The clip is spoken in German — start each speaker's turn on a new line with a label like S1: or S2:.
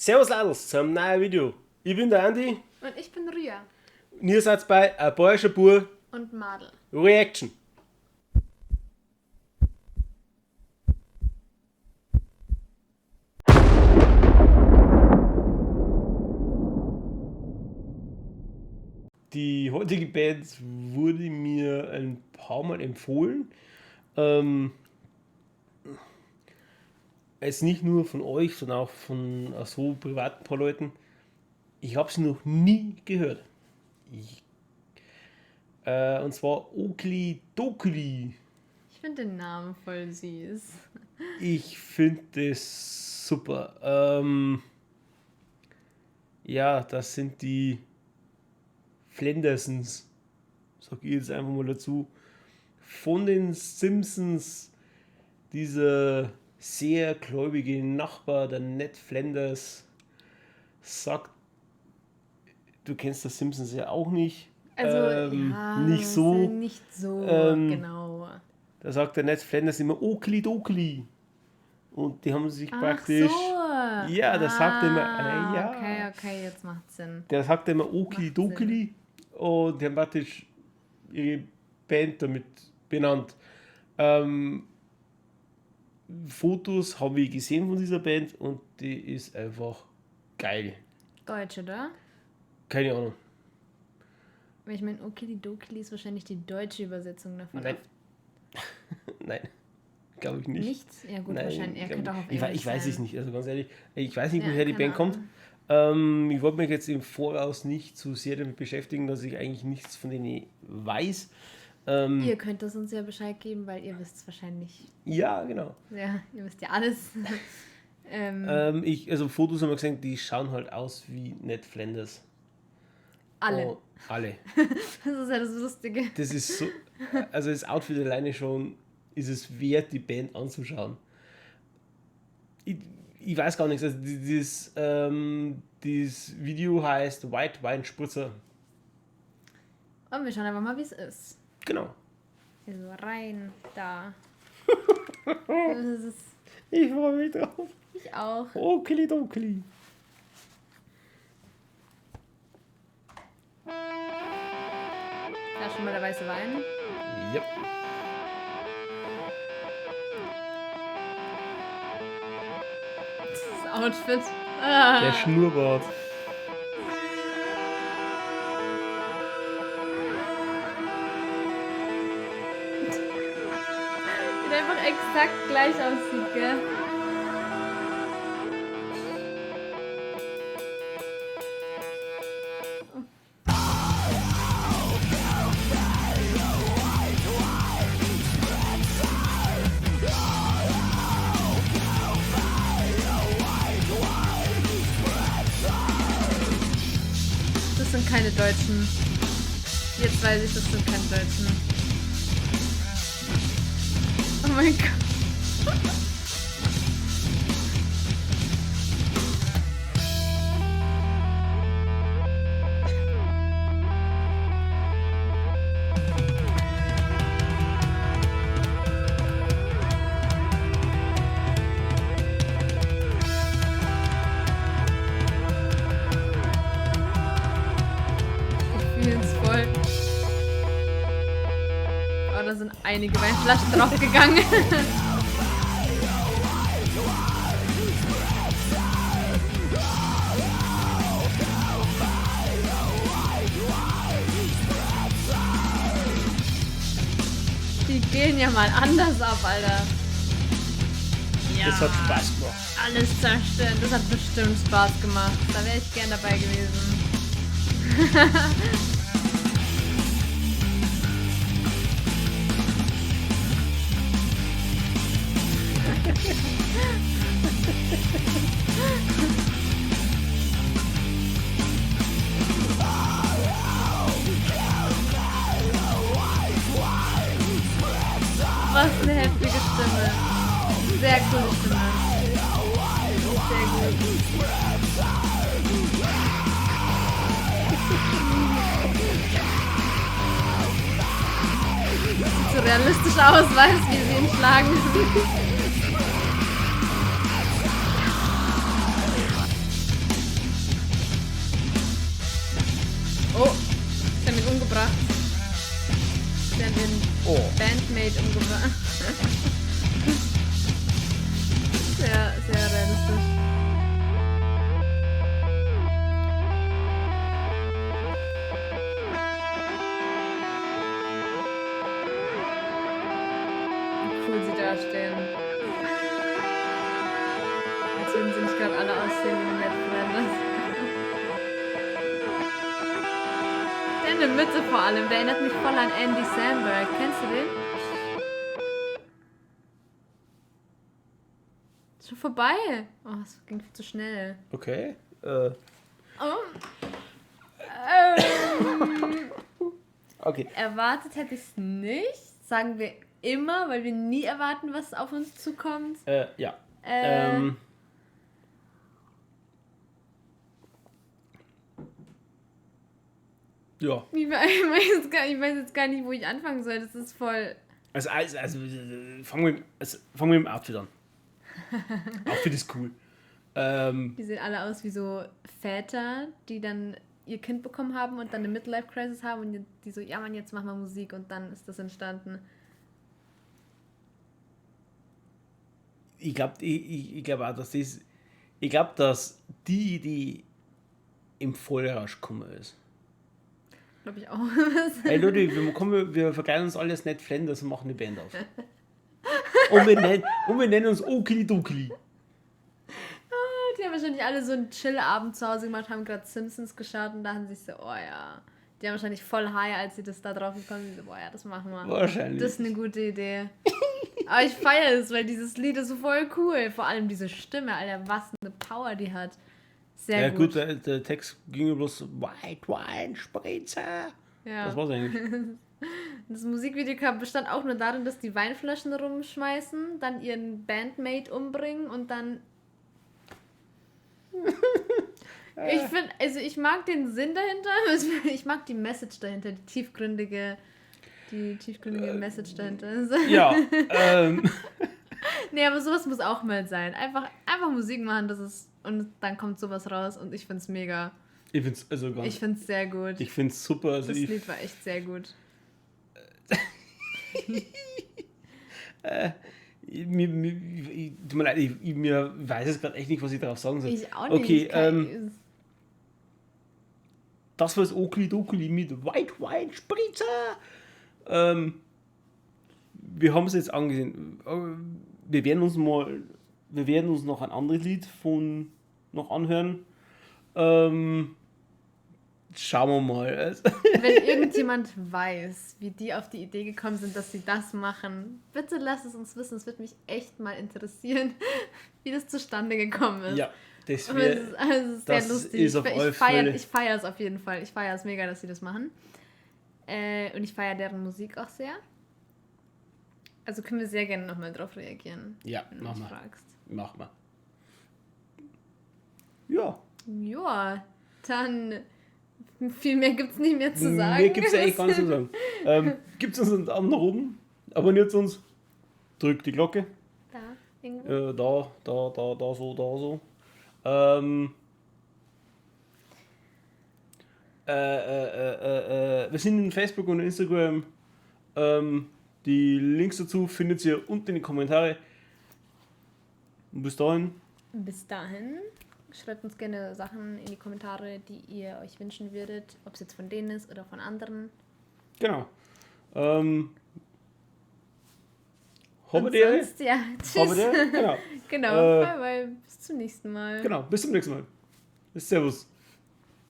S1: Servus Ladels zu einem neuen Video. Ich bin der Andi
S2: Und ich bin Ria.
S1: und ihr seid bei Ein bayerischer Bur
S2: Und Madel.
S1: Reaction. Die heutige Band wurde mir ein paar Mal empfohlen. Es nicht nur von euch, sondern auch von so privaten paar Leuten. Ich habe sie noch nie gehört. Und zwar Oakley Doakley.
S2: Ich finde den Namen voll süß.
S1: Ich finde das super. Ja, das sind die Flendersons, sag ich jetzt einfach mal dazu, von den Simpsons, dieser sehr gläubige Nachbar, der Ned Flanders, sagt, du kennst das Simpsons ja auch nicht.
S2: Also,
S1: nicht so.
S2: Nicht so, genau.
S1: Da sagt der Ned Flanders immer Oakley Doakley. Und die haben sich
S2: Ach
S1: praktisch.
S2: so.
S1: Ja, das sagt er immer. Ja.
S2: Okay, jetzt macht Sinn.
S1: Der sagt immer Oakley
S2: Macht
S1: Doakley. Und die haben praktisch ihre Band damit benannt. Fotos habe ich gesehen von dieser Band und die ist einfach geil.
S2: Deutsch, oder?
S1: Keine Ahnung.
S2: Ich meine, Okidoki ist wahrscheinlich die deutsche Übersetzung davon.
S1: Nein. Nein, glaube ich nicht.
S2: Nichts? Ja gut,
S1: Nein,
S2: wahrscheinlich. Er könnte auch auf
S1: ich
S2: Englisch
S1: weiß
S2: sein.
S1: es nicht, also ganz ehrlich. Ich weiß nicht,
S2: Ja,
S1: woher die
S2: keine
S1: Band kommt.
S2: Ahnung.
S1: Ich wollte mich jetzt im Voraus nicht zu sehr damit beschäftigen, dass ich eigentlich nichts von denen weiß.
S2: Ihr könnt das uns ja Bescheid geben, weil ihr wisst es wahrscheinlich.
S1: Ja, genau.
S2: Ja, ihr wisst ja alles.
S1: Also Fotos haben wir gesehen, die schauen halt aus wie Ned Flanders.
S2: Alle.
S1: Oh, alle.
S2: Das ist ja das Lustige.
S1: Das ist so, also das Outfit alleine schon ist es wert, die Band anzuschauen. Ich weiß gar nichts, also dieses Video heißt White Wine Spritzer.
S2: Und wir schauen einfach mal, wie es ist.
S1: Genau.
S2: Also rein da. Das ist
S1: Ich freue mich drauf.
S2: ich auch.
S1: Oakley Doakley.
S2: Da schon mal der weiße Wein.
S1: Ja.
S2: Das Outfit.
S1: Der Schnurrbart.
S2: Sieht einfach exakt gleich aussieht, gell? Das sind keine Deutschen. Jetzt weiß ich, das sind keine Deutschen. Oh mein Gott. Ich fühl's voll. Oh, da sind einige Weinflaschen draufgegangen. Die gehen ja mal anders ab, Alter. Ja,
S1: Das hat Spaß gemacht.
S2: alles zerstören. Das hat bestimmt Spaß gemacht. Da wäre ich gern dabei gewesen. Was eine heftige Stimme. Sehr coole Stimme. Sehr gut. Sieht so realistisch aus, weißt du, wie sie ihn schlagen. der Mitte vor allem. Der erinnert mich voll an Andy Samberg. Kennst du den? Ist schon vorbei. Oh, es ging viel zu schnell.
S1: Okay. Okay.
S2: Erwartet hätte ich es nicht. Sagen wir immer, weil wir nie erwarten, was auf uns zukommt.
S1: Ja. Ja.
S2: Ich weiß jetzt gar nicht, wo ich anfangen soll. Das ist voll...
S1: Also fangen wir mit dem Outfit an. Outfit ist cool.
S2: Die sehen alle aus wie so Väter, die dann ihr Kind bekommen haben und dann eine Midlife-Crisis haben und die so, ja Mann, jetzt machen wir Musik und dann ist das entstanden.
S1: Ich glaube auch, dass das... Ich glaube, dass die Idee im Vollrausch gekommen ist.
S2: Glaube ich auch.
S1: Hey Leute, wir verkleiden uns alle als Ned Flanders und machen eine Band auf. Und wir nennen uns Okili Dokili.
S2: Die haben wahrscheinlich alle so einen Chill-Abend zu Hause gemacht, haben gerade Simpsons geschaut und dachten sich so, oh ja. Die haben wahrscheinlich voll high, als sie das da drauf gekommen sind. So, boah ja, das machen wir.
S1: Wahrscheinlich.
S2: Das ist eine gute Idee. Aber ich feiere es, weil dieses Lied ist so voll cool. Vor allem diese Stimme, Alter, was eine Power die hat. Sehr gut.
S1: Ja gut, der Text ging ja bloß White Wine Spritzer.
S2: Ja.
S1: Das war's eigentlich.
S2: Das Musikvideo bestand auch nur darin, dass die Weinflaschen rumschmeißen, dann ihren Bandmate umbringen und dann... ich mag den Sinn dahinter, ich mag die Message dahinter, die tiefgründige Message dahinter.
S1: Ja.
S2: Nee, aber sowas muss auch mal sein. Einfach Musik machen, und dann kommt sowas raus und ich find's mega.
S1: Ich find's
S2: sehr gut.
S1: Ich find's super. Also
S2: das Lied war echt sehr gut.
S1: Tut mir leid, ich weiß jetzt gerade echt nicht, was ich darauf sagen soll.
S2: Ich auch nicht.
S1: Okay, das war das Okili Dokili mit White Wine Spritzer. Wir haben es jetzt angesehen. Wir werden uns noch ein anderes Lied noch anhören. Schauen wir mal.
S2: Wenn irgendjemand weiß, wie die auf die Idee gekommen sind, dass sie das machen, bitte lasst es uns wissen. Es wird mich echt mal interessieren, wie das zustande gekommen ist.
S1: Ja, das
S2: ist sehr lustig.
S1: Ist auf
S2: ich feiere es auf jeden Fall. Ich feiere es mega, dass sie das machen. Und ich feiere deren Musik auch sehr. Also können wir sehr gerne nochmal drauf reagieren.
S1: Ja,
S2: wenn du mich fragst.
S1: Mach mal. Ja.
S2: Ja, dann viel mehr gibt es nicht mehr zu sagen.
S1: Mehr gibt es eigentlich gar nicht zu sagen. Gibt uns einen Daumen nach oben, abonniert uns, drückt die Glocke.
S2: Da, irgendwo.
S1: Da so. Wir sind in Facebook und Instagram. Die Links dazu findet ihr unten in den Kommentaren. Und bis dahin.
S2: Bis dahin. Schreibt uns gerne Sachen in die Kommentare, die ihr euch wünschen würdet. Ob es jetzt von denen ist oder von anderen.
S1: Genau. Haben
S2: sonst, ja, tschüss.
S1: Genau.
S2: Genau. Bye bye. Bis zum nächsten Mal.
S1: Genau. Bis zum nächsten Mal. Servus.